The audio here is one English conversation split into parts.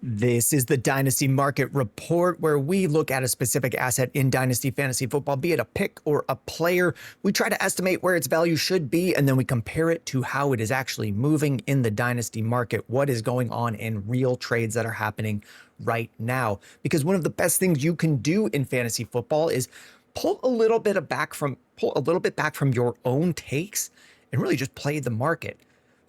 This is the Dynasty Market Report, where we look at a specific asset in Dynasty Fantasy Football, be it a pick or a player. We try to estimate where its value should be, and then we compare it to how it is actually moving in the Dynasty market, what is going on in real trades that are happening right now. Because one of the best things you can do in fantasy football is pull a little bit back from your own takes and really just play the market.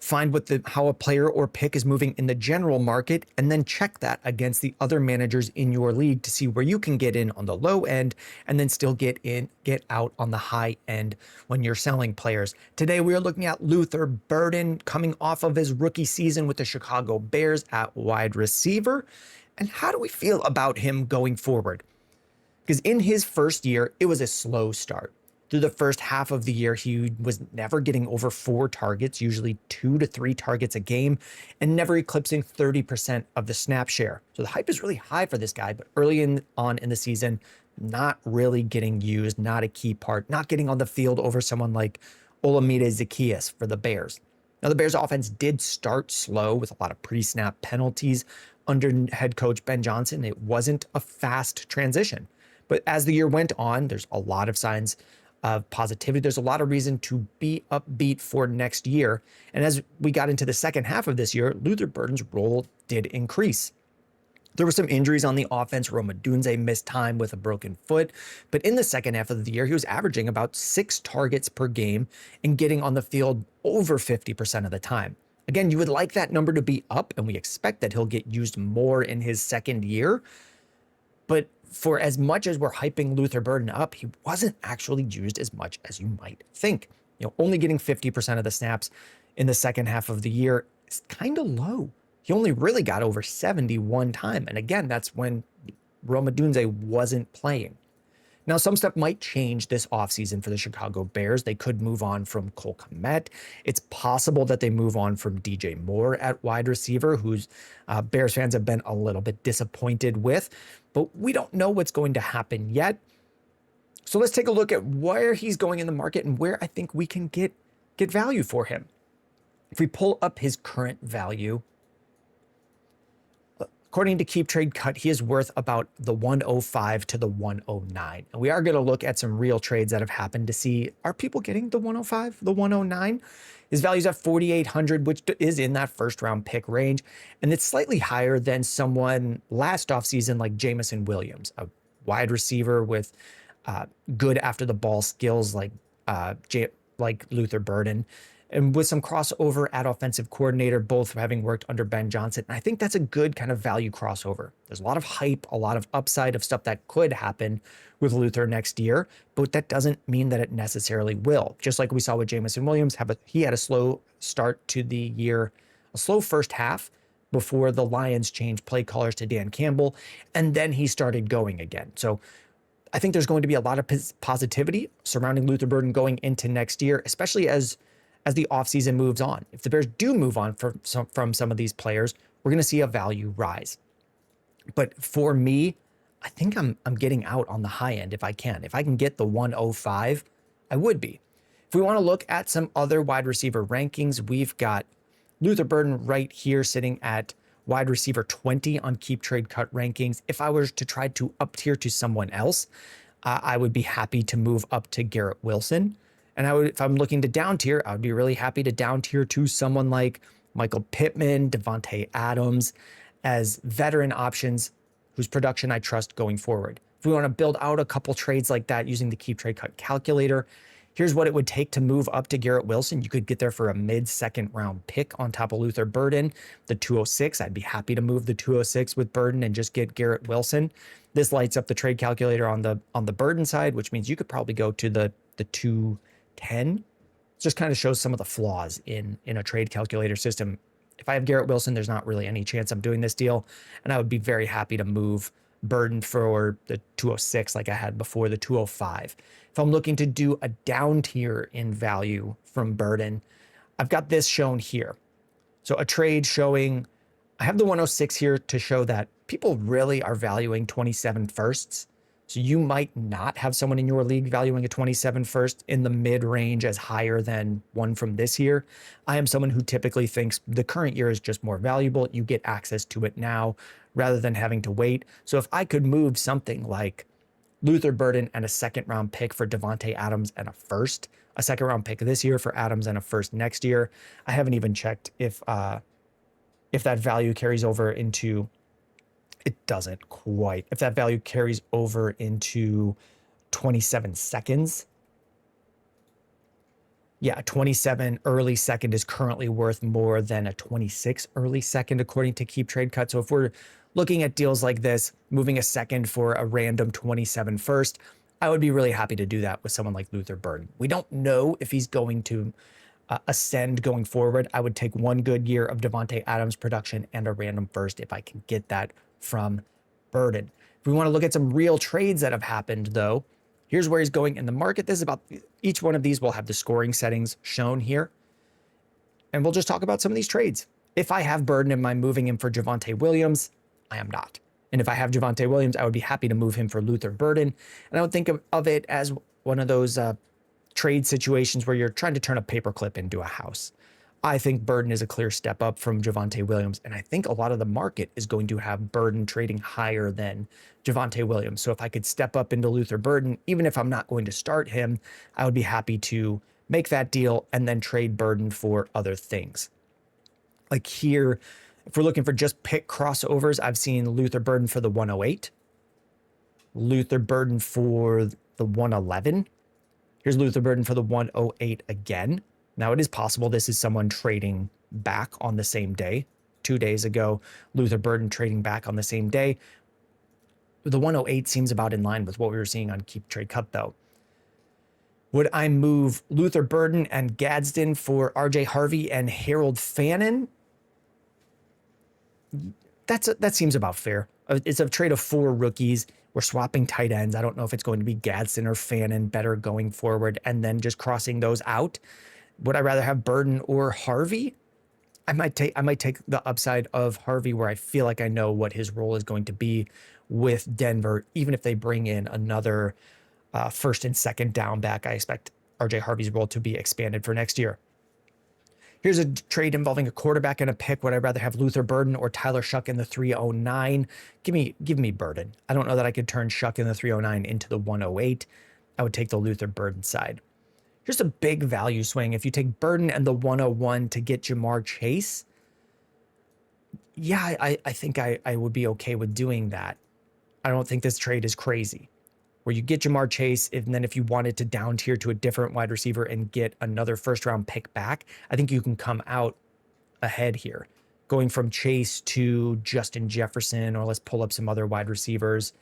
Find how a player or pick is moving in the general market, and then check that against the other managers in your league to see where you can get in on the low end and then still get out on the high end when you're selling players. Today, we are looking at Luther Burden coming off of his rookie season with the Chicago Bears at wide receiver. And how do we feel about him going forward? Because in his first year, it was a slow start. Through the first half of the year, he was never getting over 4 targets, usually 2 to 3 targets a game, and never eclipsing 30% of the snap share. So the hype is really high for this guy, but early on in the season, not really getting used, not a key part, not getting on the field over someone like Olamide Zaccheaus for the Bears. Now, the Bears offense did start slow with a lot of pre-snap penalties under head coach Ben Johnson. It wasn't a fast transition. But as the year went on, there's a lot of signs of positivity. There's a lot of reason to be upbeat for next year. And as we got into the second half of this year, Luther Burden's role did increase. There were some injuries on the offense. Rome Odunze missed time with a broken foot. But in the second half of the year, he was averaging about 6 targets per game and getting on the field over 50% of the time. Again, you would like that number to be up, and we expect that he'll get used more in his second year. But for as much as we're hyping Luther Burden up, he wasn't actually used as much as you might think. Only getting 50% of the snaps in the second half of the year is kind of low. He only really got over 71 time. And again, that's when Rome Odunze wasn't playing. Now, some stuff might change this offseason for the Chicago Bears. They could move on from Cole Kmet. It's possible that they move on from DJ Moore at wide receiver, who's Bears fans have been a little bit disappointed with. But we don't know what's going to happen yet. So let's take a look at where he's going in the market and where I think we can get value for him. If we pull up his current value, according to Keep Trade Cut, he is worth about the 105 to the 109. And we are going to look at some real trades that have happened to see, are people getting the 105, the 109? His value's at 4,800, which is in that first round pick range. And it's slightly higher than someone last offseason like Jameson Williams, a wide receiver with good after the ball skills like Luther Burden, and with some crossover at offensive coordinator, both having worked under Ben Johnson. And I think that's a good kind of value crossover. There's a lot of hype, a lot of upside of stuff that could happen with Luther next year, but that doesn't mean that it necessarily will. Just like we saw with Jameson Williams, he had a slow start to the year, a slow first half before the Lions changed play callers to Dan Campbell, and then he started going again. So I think there's going to be a lot of positivity surrounding Luther Burden going into next year, especially as the offseason moves on. If the Bears do move on from some of these players, we're going to see a value rise. But for me, I think I'm getting out on the high end if I can. If I can get the 105, I would be. If we want to look at some other wide receiver rankings, we've got Luther Burden right here sitting at wide receiver 20 on Keep Trade Cut rankings. If I were to try to up tier to someone else, I would be happy to move up to Garrett Wilson. And if I'm looking to down tier, I would be really happy to down tier to someone like Michael Pittman, Devontae Adams as veteran options whose production I trust going forward. If we want to build out a couple trades like that using the Keep Trade Cut calculator, here's what it would take to move up to Garrett Wilson. You could get there for a mid-second round pick on top of Luther Burden. The 206, I'd be happy to move the 206 with Burden and just get Garrett Wilson. This lights up the trade calculator on the Burden side, which means you could probably go to the 210. It just kind of shows some of the flaws in a trade calculator system. If I have Garrett Wilson, there's not really any chance I'm doing this deal, and I would be very happy to move Burden for the 206 like I had before, the 205. If I'm looking to do a down tier in value from Burden, I've got this shown here. So a trade showing, I have the 106 here to show that people really are valuing 27 firsts. So you might not have someone in your league valuing a 27 first in the mid-range as higher than one from this year. I am someone who typically thinks the current year is just more valuable. You get access to it now rather than having to wait. So if I could move something like Luther Burden and a second round pick for Devontae Adams and a second round pick this year for Adams and a first next year. I haven't even checked if that value carries over into, it doesn't quite. If that value carries over into 27 seconds. Yeah, a 27 early second is currently worth more than a 26 early second, according to Keep Trade Cut. So if we're looking at deals like this, moving a second for a random 27 first, I would be really happy to do that with someone like Luther Burden. We don't know if he's going to ascend going forward. I would take one good year of Devontae Adams production and a random first if I can get that from Burden. If we want to look at some real trades that have happened, though, here's where he's going in the market. This is about, each one of these will have the scoring settings shown here. And we'll just talk about some of these trades. If I have Burden, am I moving him for Javonte Williams? I am not. And if I have Javonte Williams, I would be happy to move him for Luther Burden. And I would think of it as one of those trade situations where you're trying to turn a paperclip into a house. I think Burden is a clear step up from Javonte Williams, and I think a lot of the market is going to have Burden trading higher than Javonte Williams. So if I could step up into Luther Burden, even if I'm not going to start him, I would be happy to make that deal and then trade Burden for other things. Like here, if we're looking for just pick crossovers, I've seen Luther Burden for the 108, Luther Burden for the 111. Here's Luther Burden for the 108 again. Now, it is possible this is someone trading back on the same day. 2 days ago, Luther Burden trading back on the same day. The 108 seems about in line with what we were seeing on Keep Trade Cut, though. Would I move Luther Burden and Gadsden for RJ Harvey and Harold Fannin? That seems about fair. It's a trade of 4 rookies. We're swapping tight ends. I don't know if it's going to be Gadsden or Fannin better going forward and then just crossing those out. Would I rather have Burden or Harvey? I might take the upside of Harvey, where I feel like I know what his role is going to be with Denver. Even if they bring in another first and second down back, I expect RJ Harvey's role to be expanded for next year. Here's a trade involving a quarterback and a pick. Would I rather have Luther Burden or Tyler Shuck in the 309? Give me Burden. I don't know that I could turn Shuck in the 309 into the 108. I would take the Luther Burden side. Here's a big value swing. If you take Burden and the 101 to get Jamar Chase, yeah, I think I would be okay with doing that. I don't think this trade is crazy. Where you get Jamar Chase, and then if you wanted to down tier to a different wide receiver and get another first round pick back, I think you can come out ahead here. Going from Chase to Justin Jefferson, or let's pull up some other wide receivers.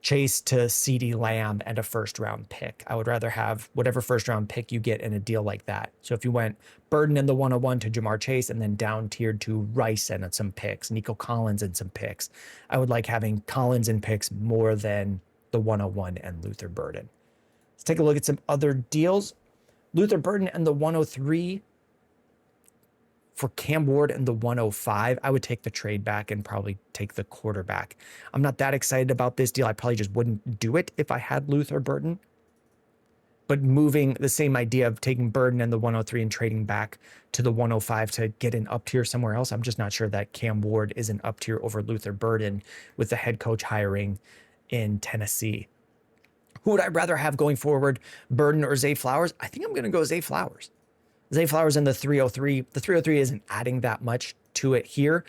Chase to CeeDee Lamb and a first round pick. I would rather have whatever first round pick you get in a deal like that. So if you went Burden and the 101 to Jamar Chase and then down tiered to Rice and some picks, Nico Collins and some picks, I would like having Collins and picks more than the 101 and Luther Burden. Let's take a look at some other deals. Luther Burden and the 103 for Cam Ward and the 105. I would take the trade back and probably take the quarterback. I'm not that excited about this deal. I probably just wouldn't do it if I had Luther Burden. But moving the same idea of taking Burden and the 103 and trading back to the 105 to get an up tier somewhere else, I'm just not sure that Cam Ward is an up tier over Luther Burden with the head coach hiring in Tennessee. Who would I rather have going forward, Burden or Zay Flowers? I think I'm going to go Zay Flowers. Zay Flowers in the 303. The 303 isn't adding that much to it here.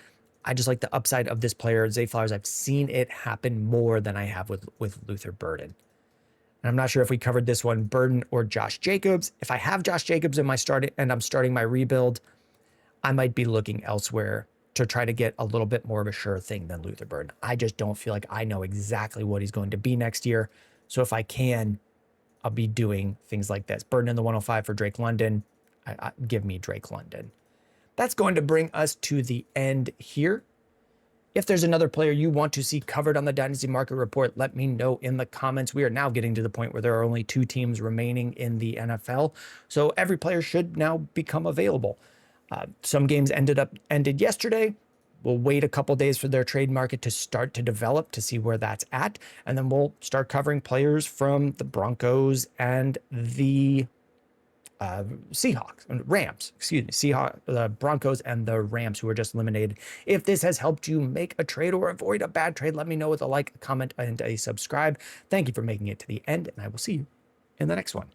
I just like the upside of this player, Zay Flowers. I've seen it happen more than I have with Luther Burden. And I'm not sure if we covered this one, Burden or Josh Jacobs. If I have Josh Jacobs in my I'm starting my rebuild, I might be looking elsewhere to try to get a little bit more of a sure thing than Luther Burden. I just don't feel like I know exactly what he's going to be next year. So if I can, I'll be doing things like this. Burden in the 105 for Drake London. Give me Drake London. That's going to bring us to the end here. If there's another player you want to see covered on the Dynasty Market Report, let me know in the comments. We are now getting to the point where there are only 2 teams remaining in the NFL, so every player should now become available. Some games ended yesterday. We'll wait a couple days for their trade market to start to develop to see where that's at, and then we'll start covering players from the Broncos and the Seahawks and Rams, excuse me, Seahawks, the Broncos and the Rams, who were just eliminated. If this has helped you make a trade or avoid a bad trade, let me know with a like, a comment, and a subscribe. Thank you for making it to the end, and I will see you in the next one.